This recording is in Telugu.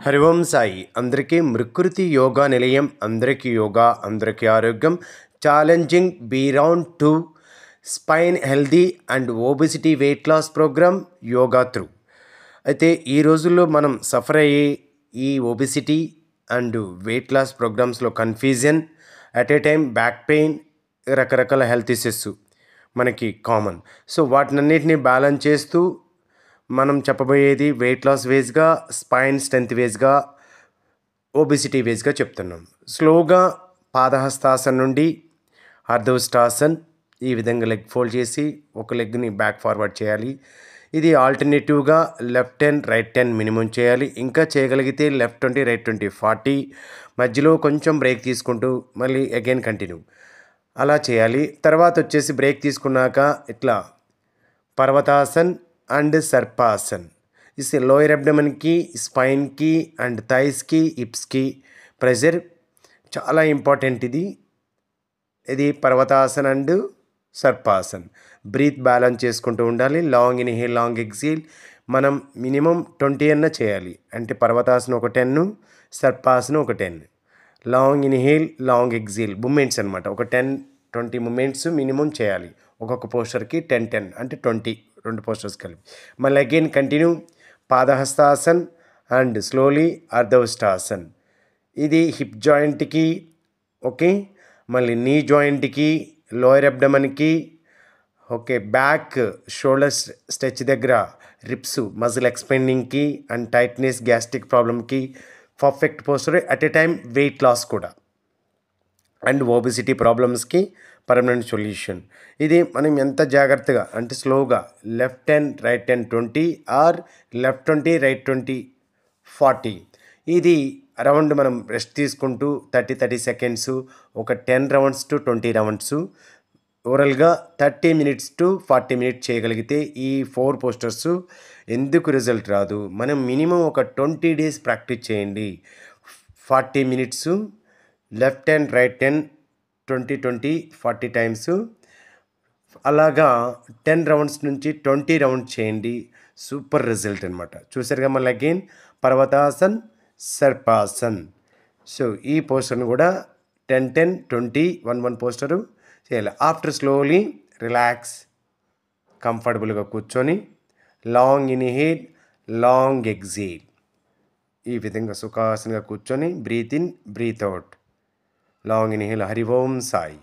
హరి ఓం సాయి అందరికీ మృకృతి యోగా నిలయం అందరికీ యోగా అందరికీ ఆరోగ్యం challenging be round 2 spine healthy and obesity weight loss program yoga through. అయితే ఈ రోజుల్లో మనం సఫర్ అయ్యే ఈ ఓబెసిటీ అండ్ వెయిట్ లాస్ ప్రోగ్రామ్స్లో confusion, at a time back pain, రకరకాల హెల్త్ ఇష్యూస్ మనకి కామన్. సో వాటినన్నిటిని బ్యాలెన్స్ చేస్తూ మనం చెప్పబోయేది వెయిట్ లాస్ వేస్గా, స్పైన్ స్ట్రెంత్ వేస్గా, ఓబెసిటీ వేస్గా చెప్తున్నాం. స్లోగా పాదహస్తాసన్ నుండి అర్ధోష్టాసన్, ఈ విధంగా లెగ్ ఫోల్డ్ చేసి ఒక లెగ్ని బ్యాక్ ఫార్వర్డ్ చేయాలి. ఇది ఆల్టర్నేటివ్గా లెఫ్ట్ 10 రైట్ 10 మినిమం చేయాలి. ఇంకా చేయగలిగితే లెఫ్ట్ 20 రైట్ 20 40, మధ్యలో కొంచెం బ్రేక్ తీసుకుంటూ మళ్ళీ అగైన్ కంటిన్యూ అలా చేయాలి. తర్వాత వచ్చేసి బ్రేక్ తీసుకున్నాక ఇట్లా పర్వతాసన్ అండ్ సర్పాసన్. ఇది లోయర్ అబ్డమన్కి, స్పైన్కి అండ్ థైస్కి, హిప్స్కి ప్రెషర్ చాలా ఇంపార్టెంట్. ఇది పర్వతాసన్ అండ్ సర్పాసన్. బ్రీత్ బ్యాలెన్స్ చేసుకుంటూ ఉండాలి. Long inhale, long exhale. మనం మినిమం 20 అన్న చేయాలి. అంటే పర్వతాసన ఒక 10, సర్పాసన ఒక 10. Long inhale, long exhale moments అనమాట. ఒక 10-20 మూమెంట్స్ మినిమం చేయాలి. ఒక్కొక్క పోస్టర్కి 10-10 అంటే 20, 2 పోస్టర్స్ కలిపి. మళ్ళీ again continue Padahastasan and slowly Ardhoshtasan. ఇది హిప్ జాయింట్కి, ఓకే, మళ్ళీ నీ జాయింట్కి, లోయర్ అబ్డమన్కి, ఓకే, బ్యాక్ షోల్డర్ స్ట్రెచ్ దగ్గర రిప్స్ మజిల్ ఎక్స్పెండింగ్కి అండ్ టైట్నెస్ గ్యాస్ట్రిక్ ప్రాబ్లమ్కి perfect posture. At a time weight loss కూడా అండ్ ఓబెసిటీ ప్రాబ్లమ్స్కి పర్మనెంట్ సొల్యూషన్. ఇది మనం ఎంత జాగ్రత్తగా అంటే స్లోగా left 10 right 10 20 or left 20 right 20 40. ఇది అరౌండ్ మనం రెస్ట్ తీసుకుంటూ 30 సెకండ్స్, ఒక 10 రౌండ్స్ టు 20 రౌండ్స్ ఓవరాల్గా 30 minutes to 40 minutes చేయగలిగితే ఈ 4 పోస్టర్స్ ఎందుకు రిజల్ట్ రాదు? మనం మినిమం ఒక 20 days ప్రాక్టీస్ చేయండి. 40 minutes లెఫ్ట్ 10 రైట్ 10 20 40 టైమ్స్, అలాగా 10 రౌండ్స్ నుంచి 20 రౌండ్స్ చేయండి. సూపర్ రిజల్ట్ అనమాట. చూసారుగా. మళ్ళీ అగైన్ పర్వతాసన్, సర్పాసన్. సో ఈ పోస్టర్ని కూడా 10-10 20 1 పోస్టరు చేయాలి. ఆఫ్టర్ స్లోలీ రిలాక్స్, కంఫర్టబుల్గా కూర్చొని లాంగ్ ఇన్హేల్, లాంగ్ ఎక్సేల్, ఈ విధంగా సుఖాసనంగా కూర్చొని breathe in, breathe out, long inhale. Hari Om Sai.